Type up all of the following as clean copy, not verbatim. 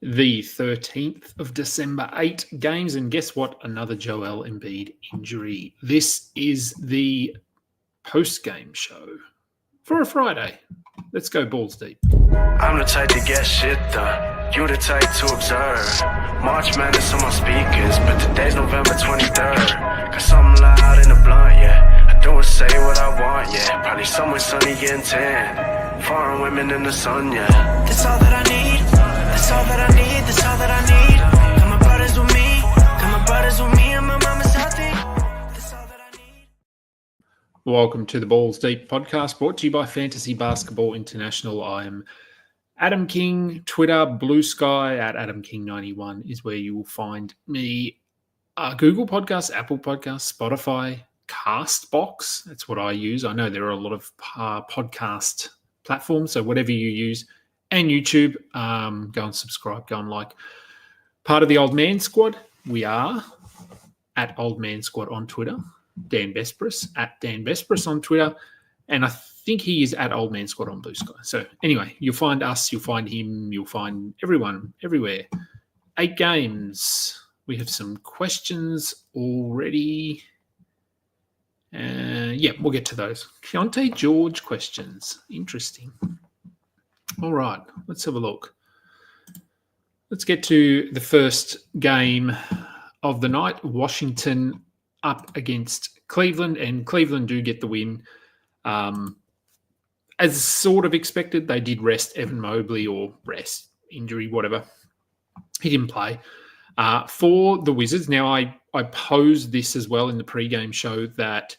the 13th of December, 8 games. And guess what? Another Joel Embiid injury. This is the post-game show for a Friday. Let's go balls deep. I'm the type to get shit done. You the type to observe. March Madness on my speakers, but today's November 23rd. Got something loud in the blunt, yeah. I don't say what I want, yeah. Probably somewhere sunny getting tan. Foreign women in the sun, yeah. That's all that I need. That's all that I need. That's all that I need. Got my brothers with me. Got my brothers with me, and my mama's healthy. That's all that I need. Welcome to the Balls Deep podcast, brought to you by Fantasy Basketball International. I am Adam King. Twitter, Blue Sky at AdamKing91 is where you will find me. Google Podcasts, Apple Podcasts, Spotify, Castbox. That's what I use. I know there are a lot of podcast platforms, so whatever you use, and YouTube, go and subscribe, go and like. Part of the Old Man Squad, we are at Old Man Squad on Twitter. Dan Vesperis at Dan Vesperis on Twitter, and I think he is at Old Man Squad on Blue Sky. So anyway, you'll find us, you'll find him, you'll find everyone, everywhere. 8 games. We have some questions already. We'll get to those. Keontae George questions. Interesting. All right, let's have a look. Let's get to the first game of the night. Washington up against Cleveland, and Cleveland do get the win. As sort of expected, they did rest Evan Mobley, or rest, injury, whatever. He didn't play. For the Wizards, now I posed this as well in the pregame show that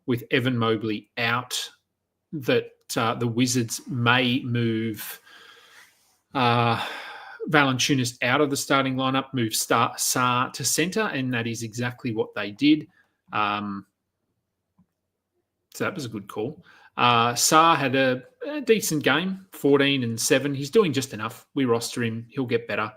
with Evan Mobley out, that the Wizards may move Valanciunas out of the starting lineup, move Sarr to center, and that is exactly what they did. So that was a good call. Sarr had a decent game, 14 and 7. He's doing just enough. We roster him. He'll get better.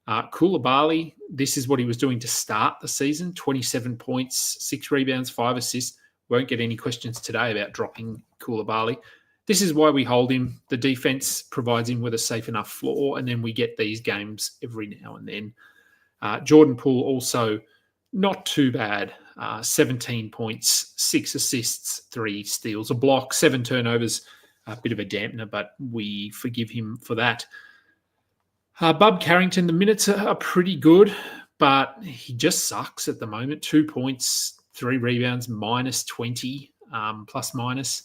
Koulibaly, this is what he was doing to start the season, 27 points, 6 rebounds, 5 assists. Won't get any questions today about dropping Koulibaly. This is why we hold him. The defense provides him with a safe enough floor, and then we get these games every now and then. Jordan Poole also not too bad. 17 points, 6 assists, 3 steals, a block, 7 turnovers. A bit of a dampener, but we forgive him for that. Bub Carrington, the minutes are pretty good, but he just sucks at the moment. 2 points, 3 rebounds, minus 20, plus minus.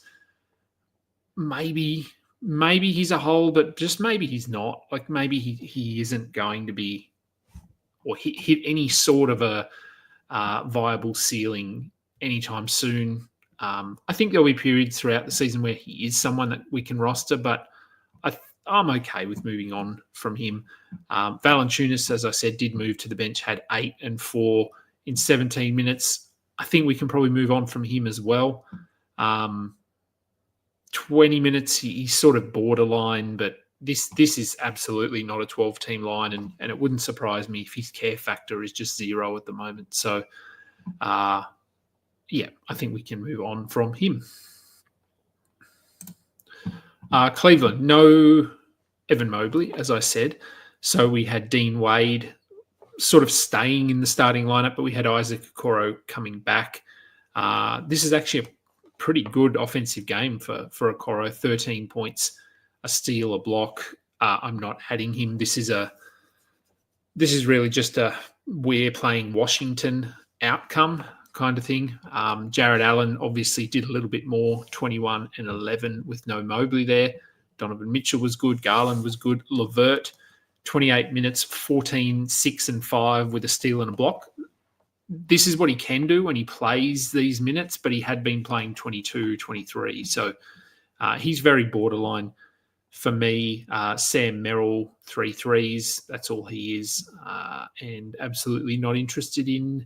Maybe he's a hole, but just maybe he's not. Like maybe he isn't going to be or hit any sort of a viable ceiling anytime soon. I think there'll be periods throughout the season where he is someone that we can roster, but I'm okay with moving on from him. Valanciunas, as I said, did move to the bench, had 8 and 4 in 17 minutes. I think we can probably move on from him as well. 20 minutes, he's sort of borderline, but this is absolutely not a 12-team line, and it wouldn't surprise me if his care factor is just 0 at the moment. So, I think we can move on from him. Cleveland, no Evan Mobley, as I said. So we had Dean Wade sort of staying in the starting lineup, but we had Isaac Okoro coming back. This is actually a pretty good offensive game for Okoro. 13 points, a steal, a block. I'm not adding him. This is really just a we're playing Washington outcome kind of thing. Jared Allen obviously did a little bit more, 21 and 11 with no Mobley there. Donovan Mitchell was good. Garland was good. LeVert, 28 minutes, 14, 6 and 5 with a steal and a block. This is what he can do when he plays these minutes, but he had been playing 22, 23. So he's very borderline for me. Sam Merrill, 3 threes. That's all he is. And absolutely not interested in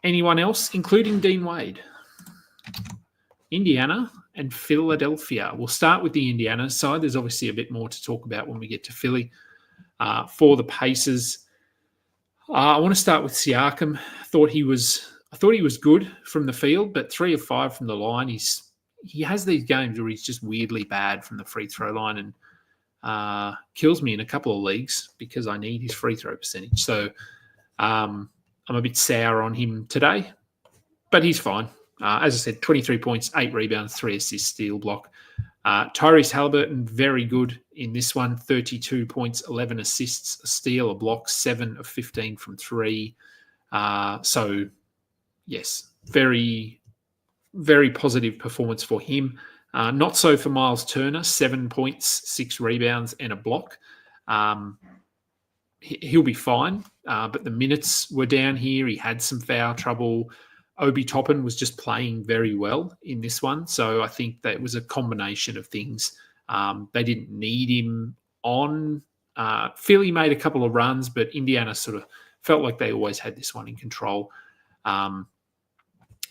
anyone else, including Dean Wade. Indiana and Philadelphia. We'll start with the Indiana side. There's obviously a bit more to talk about when we get to Philly. For the Pacers, I want to start with Siakam. I thought he was good from the field, but 3 of 5 from the line. He has these games where he's just weirdly bad from the free throw line, and kills me in a couple of leagues because I need his free throw percentage. So I'm a bit sour on him today, but he's fine. As I said, 23 points, 8 rebounds, 3 assists, steal, block. Tyrese Halliburton, very good in this one. 32 points, 11 assists, a steal, a block, 7 of 15 from 3. So, yes, very, very positive performance for him. Not so for Miles Turner, 7 points, 6 rebounds, and a block. He'll be fine, but the minutes were down here. He had some foul trouble. Obi Toppin was just playing very well in this one. So I think that was a combination of things. They didn't need him on. Philly made a couple of runs, but Indiana sort of felt like they always had this one in control.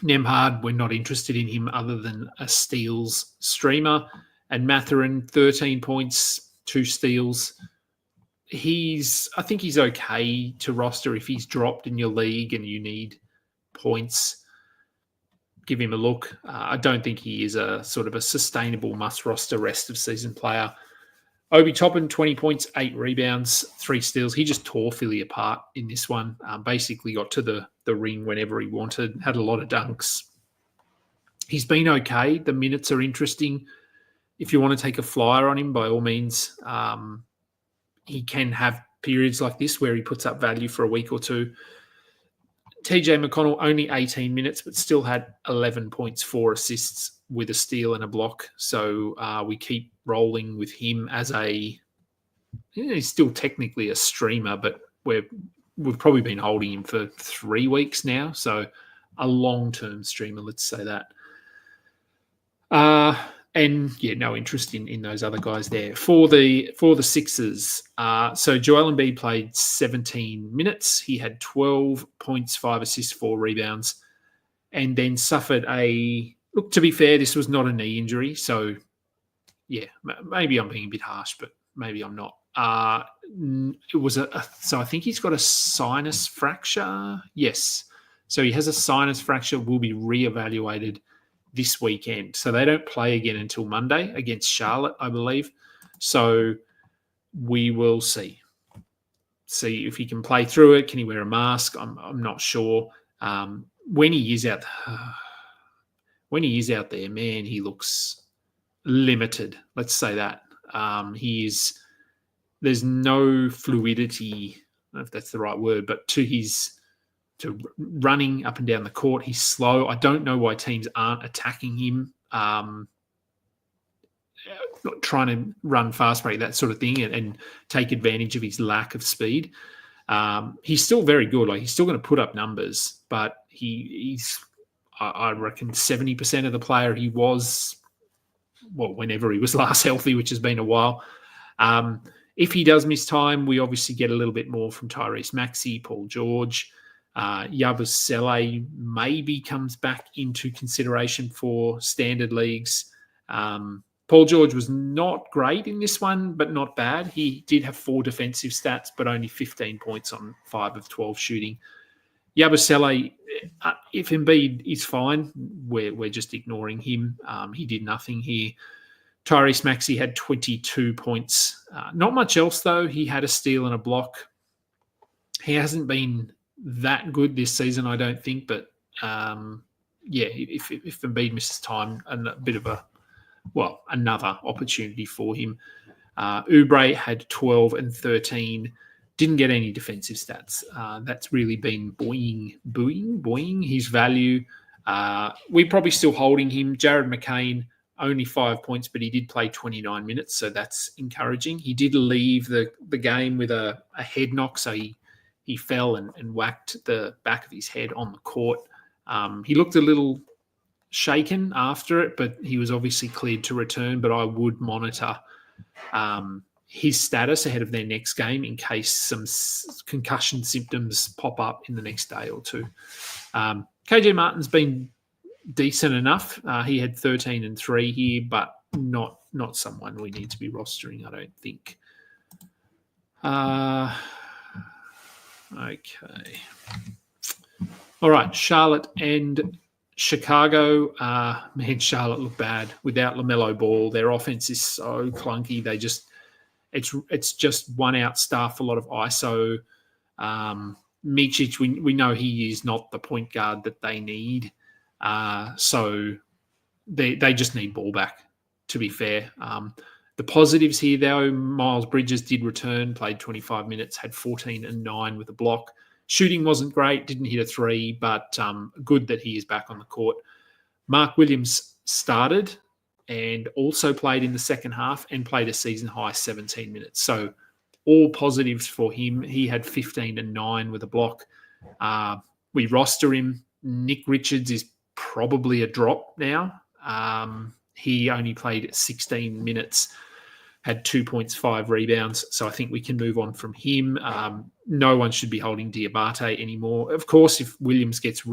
Nemhard, we're not interested in him other than a steals streamer. And Mathurin, 13 points, 2 steals. I think he's okay to roster if he's dropped in your league and you need points. Give him a look. I don't think he is a sort of a sustainable must-roster rest of season player. Obi Toppin, 20 points, 8 rebounds, 3 steals. He just tore Philly apart in this one. Basically got to the ring whenever he wanted, had a lot of dunks. He's been okay. The minutes are interesting. If you want to take a flyer on him, by all means, he can have periods like this where he puts up value for a week or two. TJ McConnell, only 18 minutes, but still had 11 points, 4 assists with a steal and a block. So we keep rolling with him as he's still technically a streamer, but we've probably been holding him for 3 weeks now. So a long-term streamer, let's say that. And yeah, no interest in those other guys there. For the Sixers, so Joel Embiid played 17 minutes. He had 12 points, 5 assists, 4 rebounds, and then suffered look, to be fair, this was not a knee injury. So yeah, maybe I'm being a bit harsh, but maybe I'm not. It was so I think he's got a sinus fracture. Yes. So he has a sinus fracture, will be reevaluated this weekend. So they don't play again until Monday against Charlotte, I believe. So we will see if he can play through it. Can he wear a mask? I'm not sure. When he is out there, man, he looks limited. Let's say that. There's no fluidity, I don't know if that's the right word, but to running up and down the court. He's slow. I don't know why teams aren't attacking him, trying to run fast break, that sort of thing, and take advantage of his lack of speed. He's still very good. Like, he's still going to put up numbers, but he's, I reckon, 70% of the player he was, whenever he was last healthy, which has been a while. If he does miss time, we obviously get a little bit more from Tyrese Maxey, Paul George. Yabusele maybe comes back into consideration for standard leagues. Paul George was not great in this one, but not bad. He did have 4 defensive stats, but only 15 points on 5 of 12 shooting. Yabusele, if Embiid is fine, we're just ignoring him. He did nothing here. Tyrese Maxey had 22 points. Not much else, though. He had a steal and a block. He hasn't been that good this season, I don't think. But, if Embiid misses time, a bit of another opportunity for him. Oubre had 12 and 13. Didn't get any defensive stats. That's really been buoying his value. We're probably still holding him. Jared McCain, only 5 points, but he did play 29 minutes, so that's encouraging. He did leave the game with a head knock, so he fell and whacked the back of his head on the court. He looked a little shaken after it, but he was obviously cleared to return. But I would monitor his status ahead of their next game in case some concussion symptoms pop up in the next day or two. KJ Martin's been decent enough. He had 13 and 3 here, but not someone we need to be rostering, I don't think. Okay. All right, Charlotte and Chicago. Man, Charlotte look bad without LaMelo Ball. Their offense is so clunky. It's just one out staff, a lot of ISO. Micic, we know he is not the point guard that they need. So they just need ball back, to be fair. The positives here, though, Miles Bridges did return, played 25 minutes, had 14 and 9 with a block. Shooting wasn't great, didn't hit a three, but good that he is back on the court. Mark Williams started and also played in the second half and played a season-high 17 minutes. So all positives for him. He had 15 and 9 with a block. We roster him. Nick Richards is probably a drop now. He only played 16 minutes, had 2 points, 5 rebounds. So I think we can move on from him. No one should be holding Diabate anymore. Of course, if Williams gets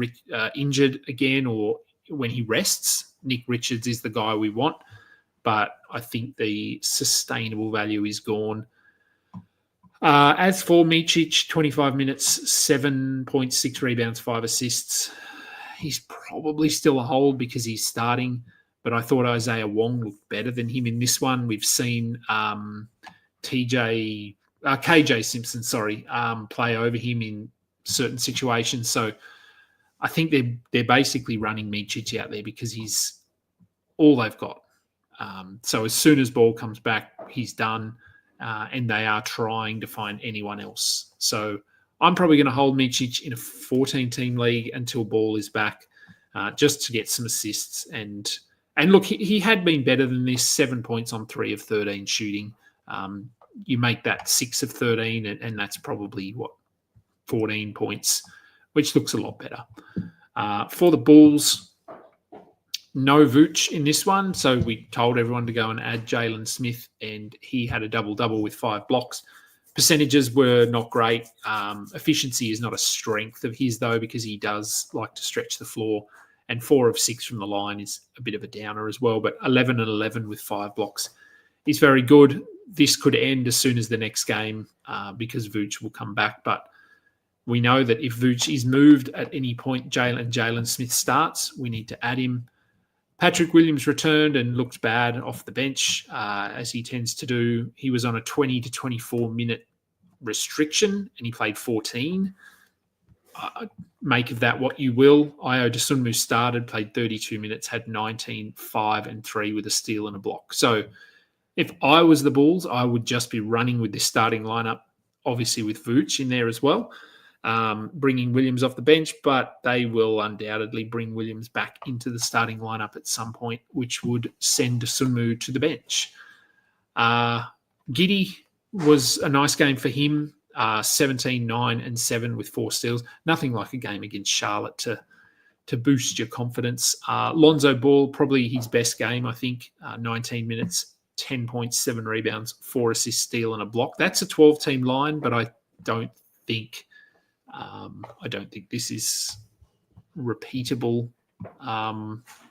injured again or when he rests, Nick Richards is the guy we want. But I think the sustainable value is gone. As for Micic, 25 minutes, 7.6 rebounds, 5 assists. He's probably still a hold because he's starting, but I thought Isaiah Wong looked better than him in this one. We've seen KJ Simpson, play over him in certain situations. So I think they're basically running Micic out there because he's all they've got. So as soon as ball comes back, he's done. And they are trying to find anyone else. So I'm probably going to hold Micic in a 14-team league until ball is back, just to get some assists. And look, he had been better than this, 7 points on 3 of 13 shooting. You make that 6 of 13, and that's probably, 14 points, which looks a lot better. For the Bulls, no Vooch in this one, so we told everyone to go and add Jalen Smith, and he had a double-double with 5 blocks. Percentages were not great. Efficiency is not a strength of his, though, because he does like to stretch the floor, and 4 of 6 from the line is a bit of a downer as well, but 11 and 11 with 5 blocks is very good. This could end as soon as the next game because Vooch will come back, but we know that if Vooch is moved at any point, Jalen Smith starts, we need to add him. Patrick Williams returned and looked bad off the bench, as he tends to do. He was on a 20 to 24-minute restriction, and he played 14. Make of that what you will. Ayo Dosunmu started, played 32 minutes, had 19, 5, and 3 with a steal and a block. So if I was the Bulls, I would just be running with this starting lineup, obviously with Vooch in there as well. Bringing Williams off the bench, but they will undoubtedly bring Williams back into the starting lineup at some point, which would send Dosunmu to the bench. Giddey was a nice game for him, 17, 9, and 7 with 4 steals. Nothing like a game against Charlotte to boost your confidence. Lonzo Ball, probably his best game, I think, 19 minutes, 10 points, 7 rebounds, 4 assists, steal, and a block. That's a 12-team line, but I don't think this is repeatable.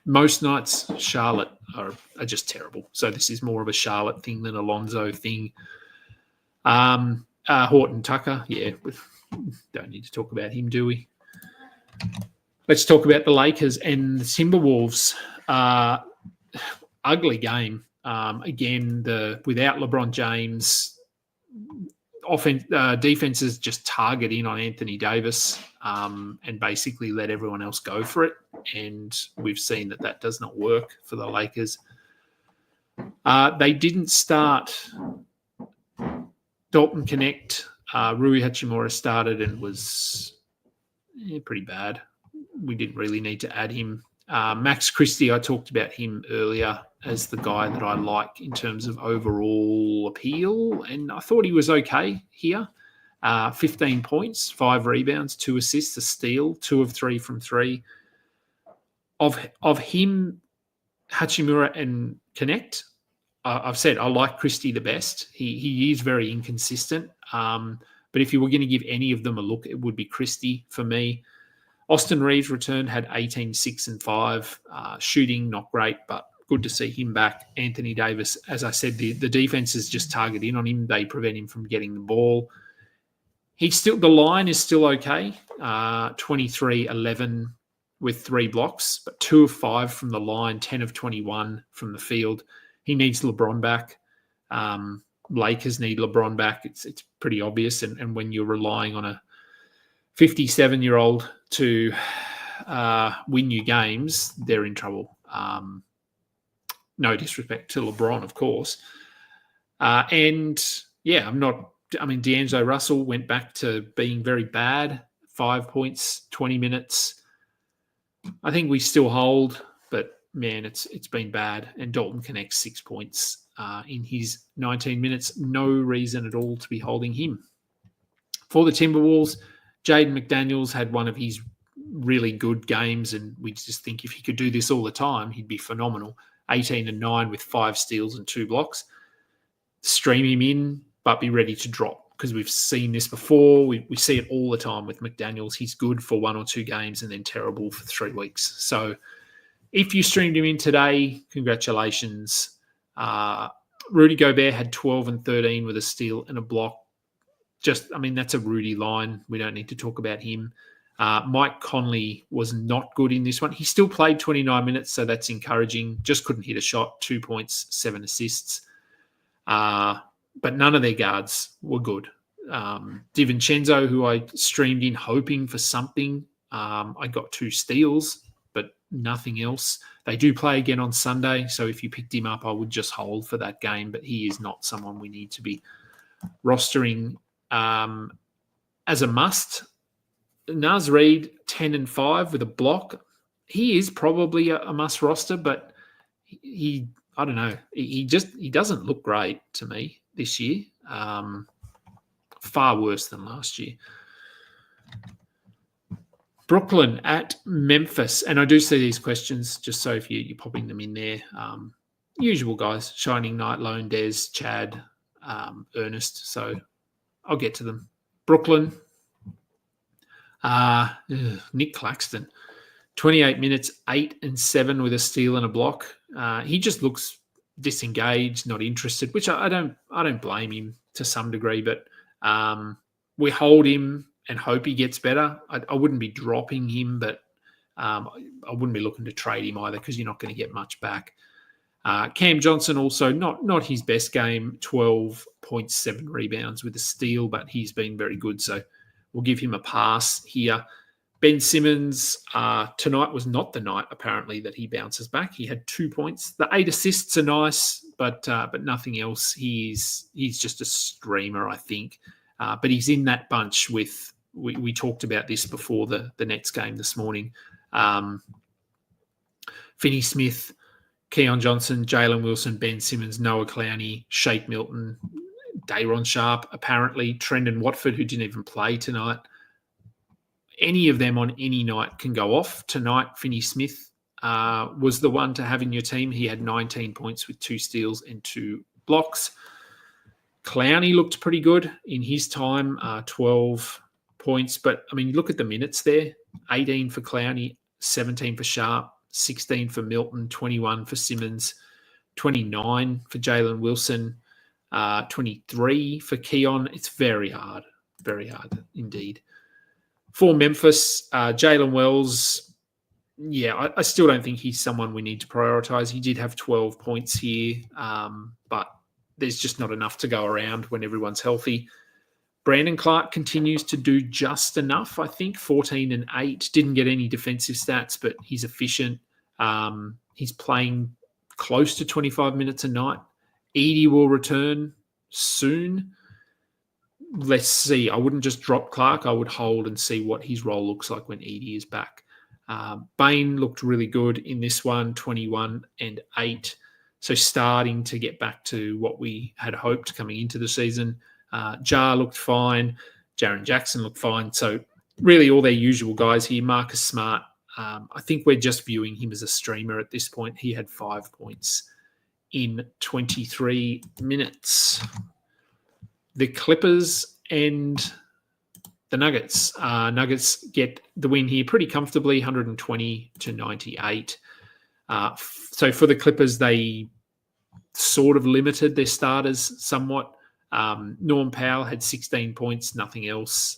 Most nights, Charlotte are just terrible. So this is more of a Charlotte thing than a Lonzo thing. Horton Tucker, yeah, we don't need to talk about him, do we? Let's talk about the Lakers and the Timberwolves. Ugly game. Again, without LeBron James, defenses just target in on Anthony Davis and basically let everyone else go for it. And we've seen that does not work for the Lakers. They didn't start Dalton Connect. Rui Hachimura started and was pretty bad. We didn't really need to add him. Max Christie, I talked about him earlier as the guy that I like in terms of overall appeal, and I thought he was okay here. 15 points, 5 rebounds, 2 assists, a steal, 2 of 3 from 3. Of him, Hachimura and Connect, I've said I like Christie the best. He is very inconsistent, but if you were going to give any of them a look, it would be Christie for me. Austin Reeves returned, had 18, 6, and 5. Shooting, not great, but good to see him back. Anthony Davis, as I said, the defenses just target in on him. They prevent him from getting the ball. The line is still okay. 23, 11 with 3 blocks, but 2 of 5 from the line, 10 of 21 from the field. He needs LeBron back. Lakers need LeBron back. It's pretty obvious. And when you're relying on a 57-year-old to win you games, they're in trouble. No disrespect to LeBron, of course. D'Angelo Russell went back to being very bad. 5 points, 20 minutes. I think we still hold, but man, it's been bad. And Dalton connects 6 points in his 19 minutes. No reason at all to be holding him. For the Timberwolves, Jaden McDaniels had one of his really good games, and we just think if he could do this all the time, he'd be phenomenal. 18 and 9 with 5 steals and 2 blocks. Stream him in, but be ready to drop, because we've seen this before. We see it all the time with McDaniels. He's good for 1 or 2 games and then terrible for 3 weeks. So if you streamed him in today, congratulations. Rudy Gobert had 12 and 13 with a steal and a block. That's a Rudy line. We don't need to talk about him. Mike Conley was not good in this one. He still played 29 minutes, so that's encouraging. Just couldn't hit a shot. 2 points, 7 assists. But none of their guards were good. DiVincenzo, who I streamed in hoping for something, I got 2 steals, but nothing else. They do play again on Sunday, so if you picked him up, I would just hold for that game, but he is not someone we need to be rostering as a must. Naz Reid, 10 and 5 with a block. He is probably a must roster, but I don't know. He doesn't look great to me this year. Far worse than last year. Brooklyn at Memphis. And I do see these questions, just so if you're popping them in there. Usual guys, Shining Knight, Lone Des, Chad, Ernest. So I'll get to them. Brooklyn. Nick Claxton. 28 minutes, 8 and 7 with a steal and a block. He just looks disengaged, not interested, which I don't blame him to some degree, but we hold him and hope he gets better. I wouldn't be dropping him, but I wouldn't be looking to trade him either, because you're not going to get much back. Cam Johnson also not his best game, 12.7 rebounds with a steal, but he's been very good, so we'll give him a pass here. Ben Simmons, tonight was not the night, apparently, that he bounces back. He had 2 points. The 8 assists are nice, but nothing else. He's just a streamer, I think. But he's in that bunch with, we talked about this before the Nets game this morning. Finney Smith, Keon Johnson, Jalen Wilson, Ben Simmons, Noah Clowney, Shake Milton, Dayron Sharp, apparently, Trendon Watford, who didn't even play tonight. Any of them on any night can go off. Tonight, Finney Smith was the one to have in your team. He had 19 points with 2 steals and 2 blocks. Clowney looked pretty good in his time, 12 points. But, look at the minutes there. 18 for Clowney, 17 for Sharp, 16 for Milton, 21 for Simmons, 29 for Jalen Wilson, 23 for Keon. It's very hard indeed. For Memphis, Jalen Wells, I still don't think he's someone we need to prioritize. He did have 12 points here, but there's just not enough to go around when everyone's healthy. Brandon Clark continues to do just enough, I think, 14 and 8. Didn't get any defensive stats, but he's efficient. He's playing close to 25 minutes a night. Edie will return soon. Let's see. I wouldn't just drop Clark. I would hold and see what his role looks like when Edie is back. Bain looked really good in this one, 21 and 8. So starting to get back to what we had hoped coming into the season. Jar looked fine. Jaren Jackson looked fine. So really all their usual guys here. Marcus Smart, I think we're just viewing him as a streamer at this point. He had 5 points in 23 minutes. The Clippers and the Nuggets. Nuggets get the win here pretty comfortably, 120 to 98. So for the Clippers, they sort of limited their starters somewhat. Norm Powell had 16 points, nothing else.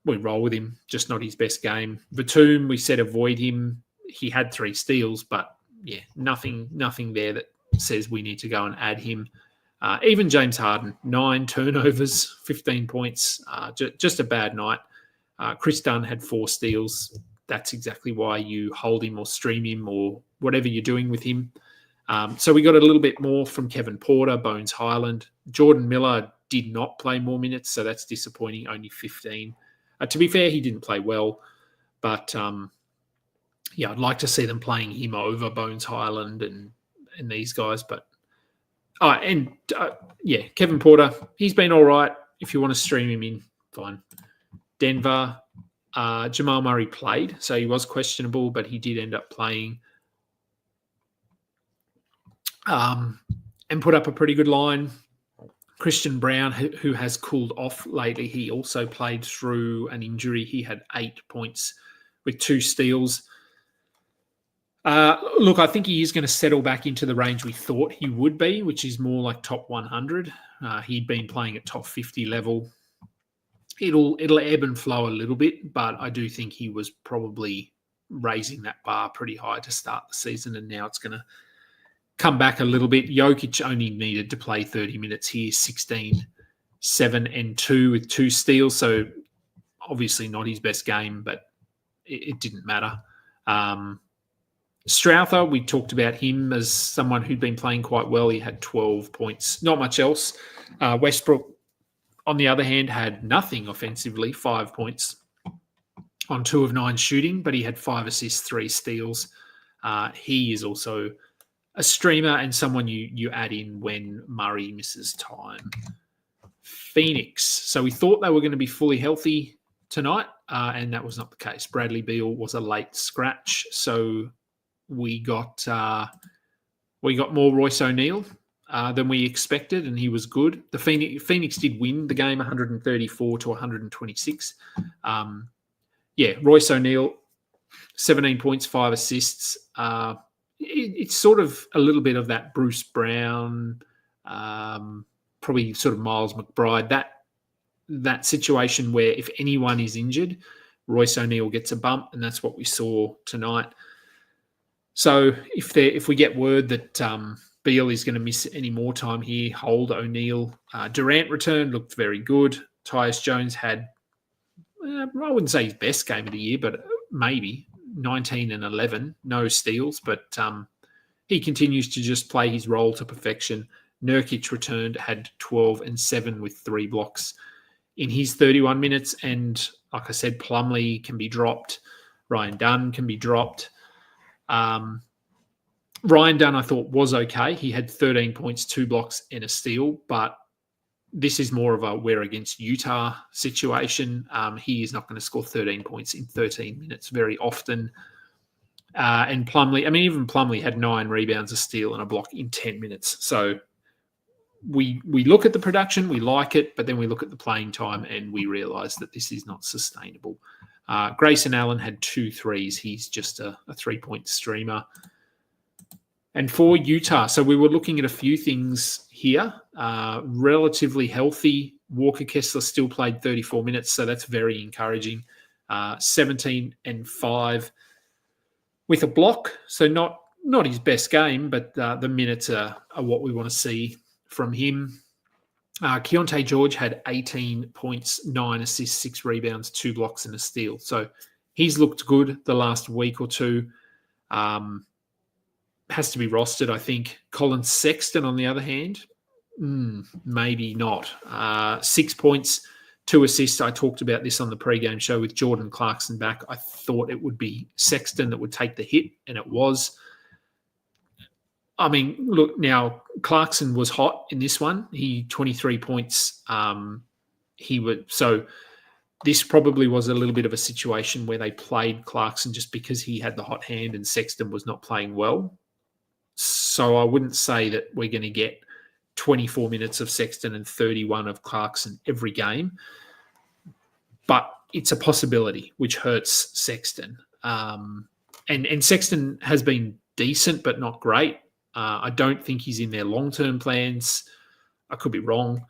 We roll with him, just not his best game. Batum, we said avoid him. He had 3 steals, but nothing there that says we need to go and add him. Even James Harden, 9 turnovers, 15 points, just a bad night. Chris Dunn had 4 steals. That's exactly why you hold him or stream him or whatever you're doing with him. So we got a little bit more from Kevin Porter, Bones Highland. Jordan Miller did not play more minutes, so that's disappointing, only 15. To be fair, he didn't play well, but I'd like to see them playing him over Bones Highland and these guys. But Kevin Porter, he's been all right. If you want to stream him in, fine. Denver, Jamal Murray played, so he was questionable, but he did end up playing and put up a pretty good line. Christian Brown, who has cooled off lately, he also played through an injury. He had 8 points with 2 steals. Look, I think he is going to settle back into the range we thought he would be, which is more like top 100. He'd been playing at top 50 level. It'll ebb and flow a little bit, but I do think he was probably raising that bar pretty high to start the season, and now it's going to come back a little bit. Jokic only needed to play 30 minutes here, 16, 7, and 2 with 2 steals. So obviously not his best game, but it didn't matter. Strouthar, we talked about him as someone who'd been playing quite well. He had 12 points, not much else. Westbrook, on the other hand, had nothing offensively, 5 points on 2 of 9 shooting, but he had 5 assists, 3 steals. He is also a streamer and someone you add in when Murray misses time. Phoenix. So we thought they were going to be fully healthy tonight, and that was not the case. Bradley Beal was a late scratch, so we got more Royce O'Neal than we expected, and he was good. The Phoenix did win the game 134 to 126. Royce O'Neal, 17 points, 5 assists. It's sort of a little bit of that Bruce Brown, probably sort of Miles McBride, that situation where if anyone is injured, Royce O'Neal gets a bump, and that's what we saw tonight. So if we get word that Beal is going to miss any more time here, hold O'Neal. Durant returned, looked very good. Tyus Jones had, I wouldn't say his best game of the year, but maybe 19 and 11, no steals, but he continues to just play his role to perfection. Nurkic returned, had 12 and 7 with 3 blocks in his 31 minutes. And like I said, Plumlee can be dropped. Ryan Dunn can be dropped. Ryan Dunn, I thought, was okay. He had 13 points, 2 blocks, and a steal, but this is more of a we're against Utah situation. He is not going to score 13 points in 13 minutes very often. And Plumlee, even Plumlee had 9 rebounds, a steal, and a block in 10 minutes. So we look at the production, we like it, but then we look at the playing time and we realise that this is not sustainable. Grayson Allen had 2 threes. He's just a 3-point streamer. And for Utah, so we were looking at a few things here. Relatively healthy. Walker Kessler still played 34 minutes, so that's very encouraging. 17 and 5 with a block. So not his best game, but the minutes are what we want to see from him. Keontae George had 18 points, 9 assists, 6 rebounds, 2 blocks, and a steal. So he's looked good the last week or two. Has to be rostered, I think. Colin Sexton, on the other hand, maybe not. 6 points, 2 assists. I talked about this on the pregame show with Jordan Clarkson back. I thought it would be Sexton that would take the hit, and it was. Look, now Clarkson was hot in this one. He 23 points. So this probably was a little bit of a situation where they played Clarkson just because he had the hot hand and Sexton was not playing well. So I wouldn't say that we're going to get 24 minutes of Sexton and 31 of Clarkson every game, but it's a possibility, which hurts Sexton. And Sexton has been decent, but not great. I don't think he's in their long-term plans. I could be wrong.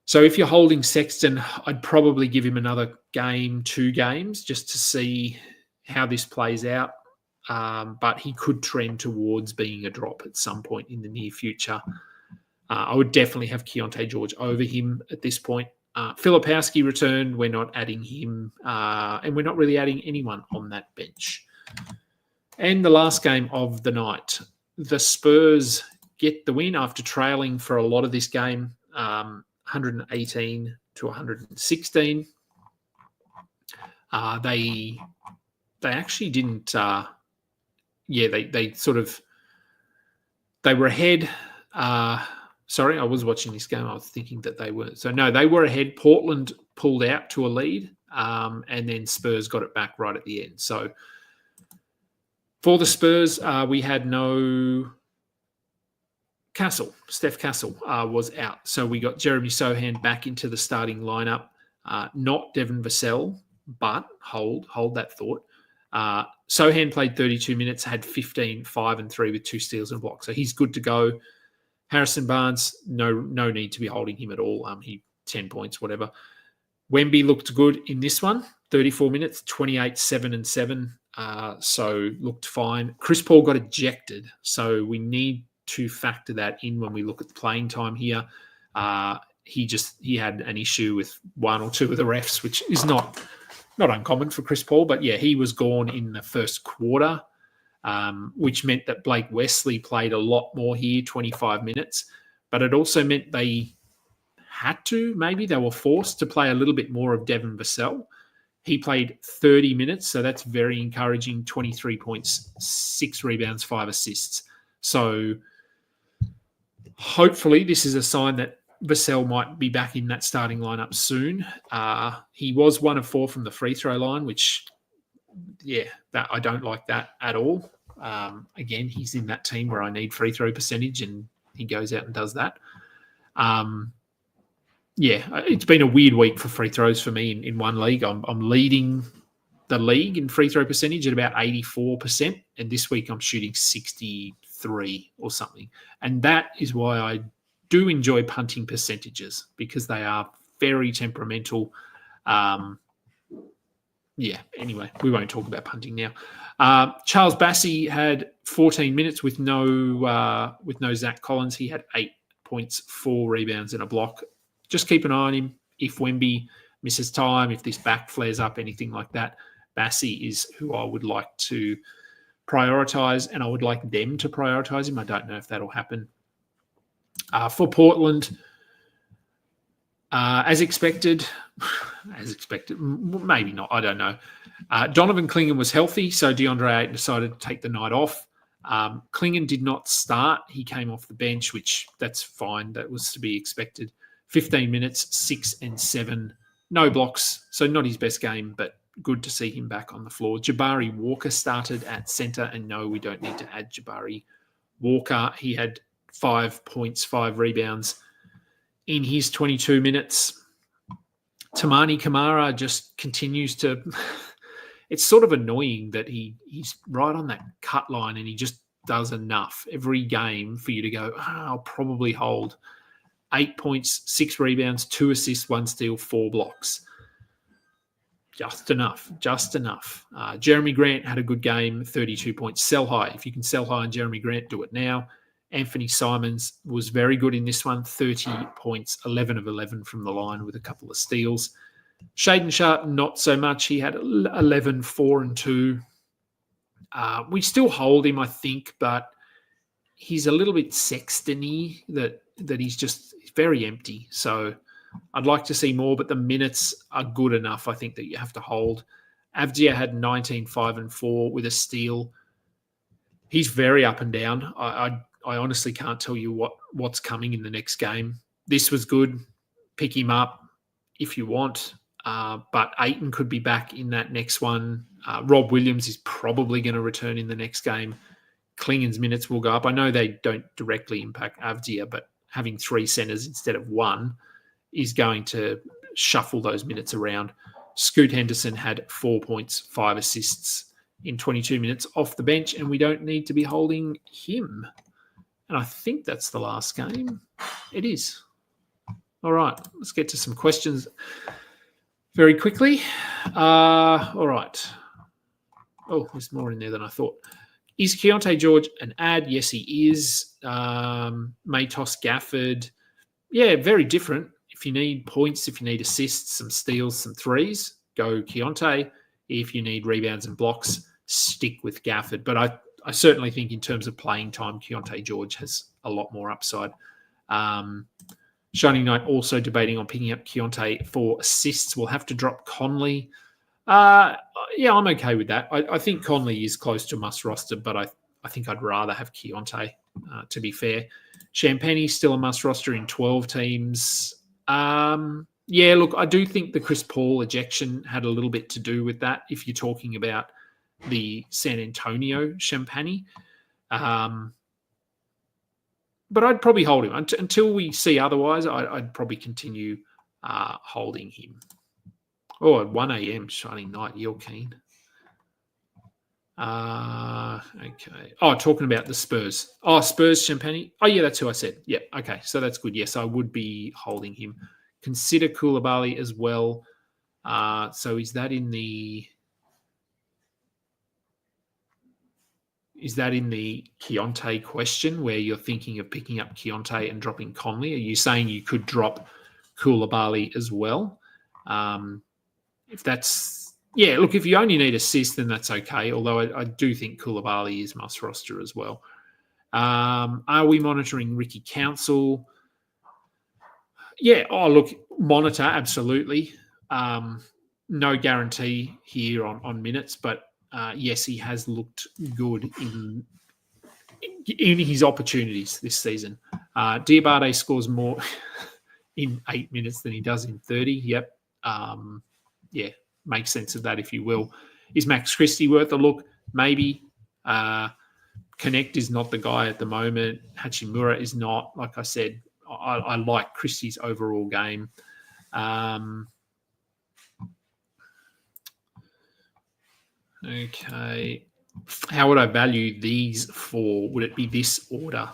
So if you're holding Sexton, I'd probably give him another game, 2 games, just to see how this plays out. But he could trend towards being a drop at some point in the near future. I would definitely have Keontae George over him at this point. Filipowski returned. We're not adding him, and we're not really adding anyone on that bench. And the last game of the night, the Spurs get the win after trailing for a lot of this game, 118 to 116. They actually didn't. They were ahead. Sorry, I was watching this game. I was thinking that they weren't. So no, they were ahead. Portland pulled out to a lead, and then Spurs got it back right at the end. So for the Spurs, we had no Castle. Steph Castle was out. So we got Jeremy Sohan back into the starting lineup. Not Devin Vassell, but hold that thought. Sohan played 32 minutes, had 15, 5 and 3 with 2 steals and a block. So he's good to go. Harrison Barnes, no need to be holding him at all. He 10 points, whatever. Wemby looked good in this one. 34 minutes, 28, 7 and 7. So looked fine. Chris Paul got ejected. So we need to factor that in when we look at the playing time here. He had an issue with 1 or 2 of the refs, which is not uncommon for Chris Paul. But yeah, he was gone in the first quarter. Which meant that Blake Wesley played a lot more here, 25 minutes. But it also meant they were forced to play a little bit more of Devin Vassell. He played 30 minutes, so that's very encouraging, 23 points, 6 rebounds, 5 assists. So hopefully this is a sign that Vassell might be back in that starting lineup soon. He was 1 of 4 from the free throw line, which... yeah, that I don't like that at all. Again, he's in that team where I need free throw percentage, and he goes out and does that. It's been a weird week for free throws for me in one league. I'm leading the league in free throw percentage at about 84%, and this week I'm shooting 63 or something. And that is why I do enjoy punting percentages, because they are very temperamental. Anyway, we won't talk about punting now. Charles Bassey had 14 minutes with no Zach Collins. He had 8 points, 4 rebounds and a block. Just keep an eye on him. If Wemby misses time, if this back flares up, anything like that, Bassey is who I would like to prioritise, and I would like them to prioritise him. I don't know if that'll happen. For Portland, as expected, maybe not, I don't know. Donovan Clingan was healthy, so DeAndre Ayton decided to take the night off. Clingan did not start. He came off the bench, which that's fine. That was to be expected. 15 minutes, 6 and 7. No blocks, so not his best game, but good to see him back on the floor. Jabari Walker started at centre, and no, we don't need to add Jabari Walker. He had 5 points, 5 rebounds in his 22 minutes. Tamani Kamara just continues to... it's sort of annoying that he's right on that cut line and he just does enough every game for you to go, I'll probably hold 8 points, 6 rebounds, 2 assists, 1 steal, 4 blocks. Just enough. Jeremy Grant had a good game, 32 points. Sell high. If you can sell high on Jeremy Grant, do it now. Anthony Simons was very good in this one, 30 points, 11 of 11 from the line with a couple of steals. Shaden Sharp, not so much. He had 11, 4 and 2. We still hold him, I think, but he's a little bit Sexton-y, that he's just very empty. So I'd like to see more, but the minutes are good enough, I think, that you have to hold. Avdia had 19, 5 and 4 with a steal. He's very up and down. I honestly can't tell you what's coming in the next game. This was good. Pick him up if you want. But Ayton could be back in that next one. Rob Williams is probably going to return in the next game. Klingen's minutes will go up. I know they don't directly impact Avdia, but having 3 centers instead of 1 is going to shuffle those minutes around. Scoot Henderson had 4 points, 5 assists in 22 minutes off the bench, and we don't need to be holding him. And I think that's the last game. It is. All right, let's get to some questions very quickly. All right. Oh, there's more in there than I thought. Is Keontae George an ad? Yes, he is. Matos Gafford. Yeah, very different. If you need points, if you need assists, some steals, some threes, go Keontae. If you need rebounds and blocks, stick with Gafford. But I certainly think in terms of playing time, Keontae George has a lot more upside. Shining Knight also debating on picking up Keontae for assists. We'll have to drop Conley. Yeah, I'm okay with that. I think Conley is close to must roster, but I think I'd rather have Keontae, to be fair. Champagny still a must roster in 12 teams. Yeah, look, I do think the Chris Paul ejection had a little bit to do with that, if you're talking about the San Antonio Champagny. But I'd probably hold him. Until we see otherwise, I'd probably continue holding him. Oh, at 1 a.m. Shining Knight, you're keen. Okay. Oh, talking about the Spurs. Oh, Spurs, Champagny. Oh, yeah, that's who I said. Yeah, okay. So that's good. Yes, I would be holding him. Consider Koulibaly as well. So is that in the Keontae question where you're thinking of picking up Keontae and dropping Conley? Are you saying you could drop Koulibaly as well? If that's, yeah, look, if you only need assists, then that's okay. Although I do think Koulibaly is must roster as well. Are we monitoring Ricky Council? Yeah. Oh, look, monitor, absolutely. No guarantee here on minutes, but yes, he has looked good in his opportunities this season. Diabate scores more in 8 minutes than he does in 30. Yep. Yeah, make sense of that, if you will. Is Max Christie worth a look? Maybe. Connect is not the guy at the moment. Hachimura is not. Like I said, I like Christie's overall game. Okay. How would I value these four? Would it be this order?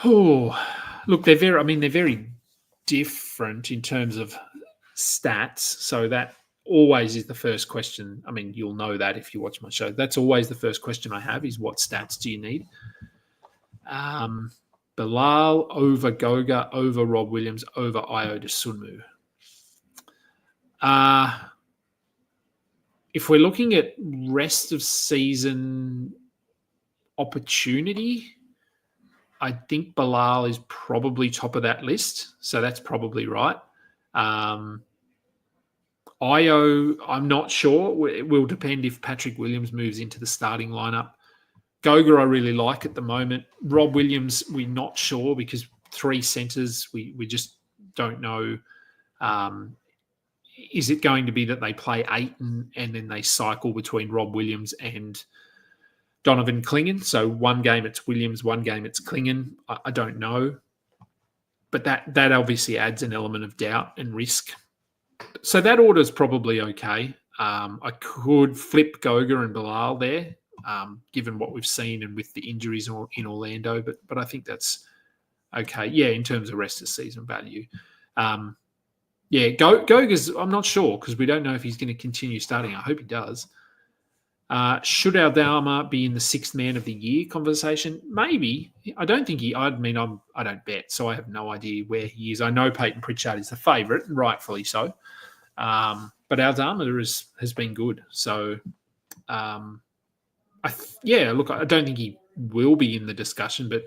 Oh, look, they're very different in terms of stats. So that always is the first question. I mean, you'll know that if you watch my show. That's always the first question I have is what stats do you need? Bilal over Goga, over Rob Williams, over Io Dosunmu. If we're looking at rest of season opportunity, I think Bilal is probably top of that list. So that's probably right. Io, I'm not sure. It will depend if Patrick Williams moves into the starting lineup. Goga, I really like at the moment. Rob Williams, we're not sure because 3 centres, we just don't know. Is it going to be that they play 8 and then they cycle between Rob Williams and Donovan Clingan? So one game it's Williams, one game it's Clingan. I don't know. But that obviously adds an element of doubt and risk. So that order is probably okay. I could flip Goga and Bilal there, given what we've seen and with the injuries in Orlando. But I think that's okay. Yeah, in terms of rest of season value. Yeah, Goga's, I'm not sure because we don't know if he's going to continue starting. I hope he does. Should Aldama be in the 6th man of the year conversation? Maybe. I don't think I don't bet, so I have no idea where he is. I know Peyton Pritchard is the favourite, and rightfully so. But Aldama has been good. So, look, I don't think he will be in the discussion, but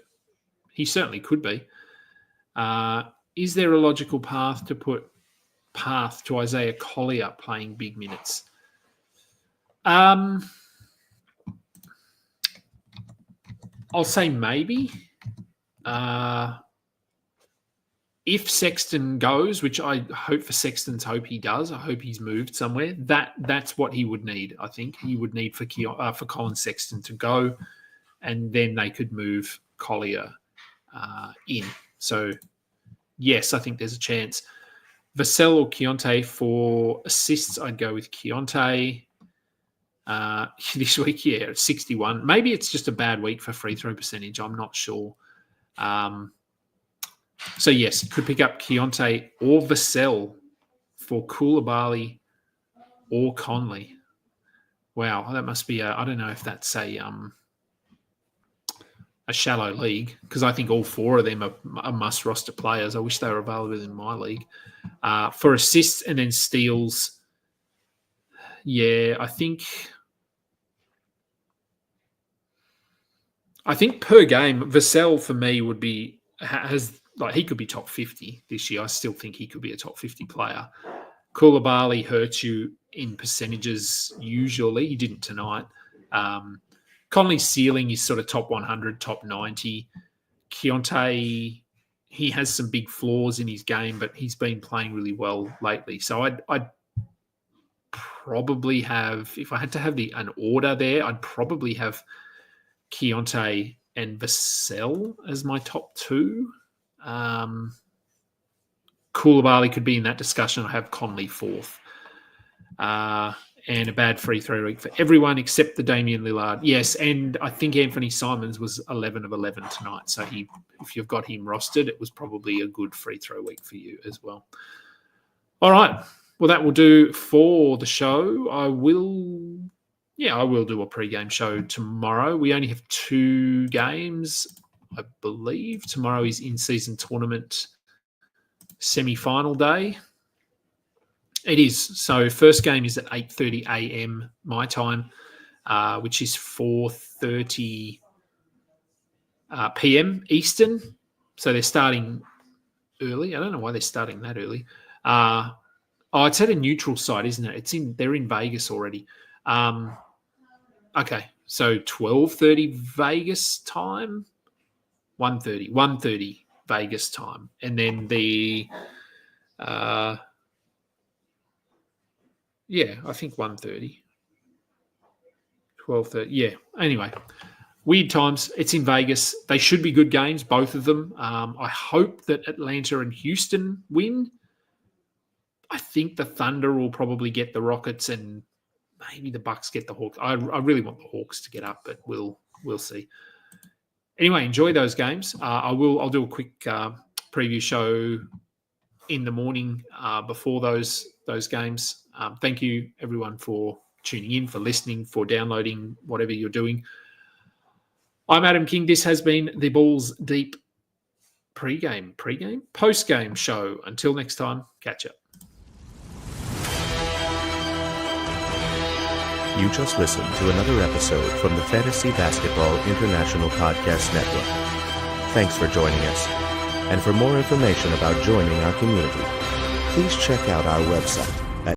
he certainly could be. Is there a logical path to Isaiah Collier playing big minutes? I'll say maybe. If Sexton goes, which I hope for Sexton's hope he does, I hope he's moved somewhere. That's what he would need. I think he would need for Colin Sexton to go, and then they could move Collier in. So yes, I think there's a chance. Vassell or Keontae for assists, I'd go with Keontae. This week, yeah, 61. Maybe it's just a bad week for free throw percentage. I'm not sure. So, yes, could pick up Keontae or Vassell for Koulibaly or Conley. Wow, that must be I don't know if that's a shallow league, because I think all 4 of them are must roster players. I wish they were available in my league. For assists and then steals, yeah, I think per game, Vassell for me would be he could be top 50 this year. I still think he could be a top 50 player. Koulibaly hurts you in percentages usually. He didn't tonight. Conley's ceiling is sort of top 100, top 90. Keontae, he has some big flaws in his game, but he's been playing really well lately. So I'd probably have, if I had to have an order there, I'd probably have Keontae and Vassell as my top 2. Koulibaly could be in that discussion. I have Conley 4th. And a bad free throw week for everyone except the Damian Lillard. Yes, and I think Anthony Simons was 11 of 11 tonight. So if you've got him rostered, it was probably a good free throw week for you as well. All right. Well, that will do for the show. I will do a pre-game show tomorrow. We only have 2 games, I believe. Tomorrow is in-season tournament semi-final day. It is. So first game is at 8:30 a.m. my time, which is 4:30 p.m. Eastern. So they're starting early. I don't know why they're starting that early. It's at a neutral site, isn't it? They're in Vegas already. Okay, so 12:30 Vegas time, 1:30 Vegas time, and then the I think 1:30, 12:30. Yeah. Anyway, weird times. It's in Vegas. They should be good games, both of them. I hope that Atlanta and Houston win. I think the Thunder will probably get the Rockets, and maybe the Bucks get the Hawks. I really want the Hawks to get up, but we'll see. Anyway, enjoy those games. I'll do a quick preview show in the morning before those games. Thank you, everyone, for tuning in, for listening, for downloading, whatever you're doing. I'm Adam King. This has been the Balls Deep pre-game, post-game show. Until next time, catch up. You just listened to another episode from the Fantasy Basketball International Podcast Network. Thanks for joining us. And for more information about joining our community, please check out our website,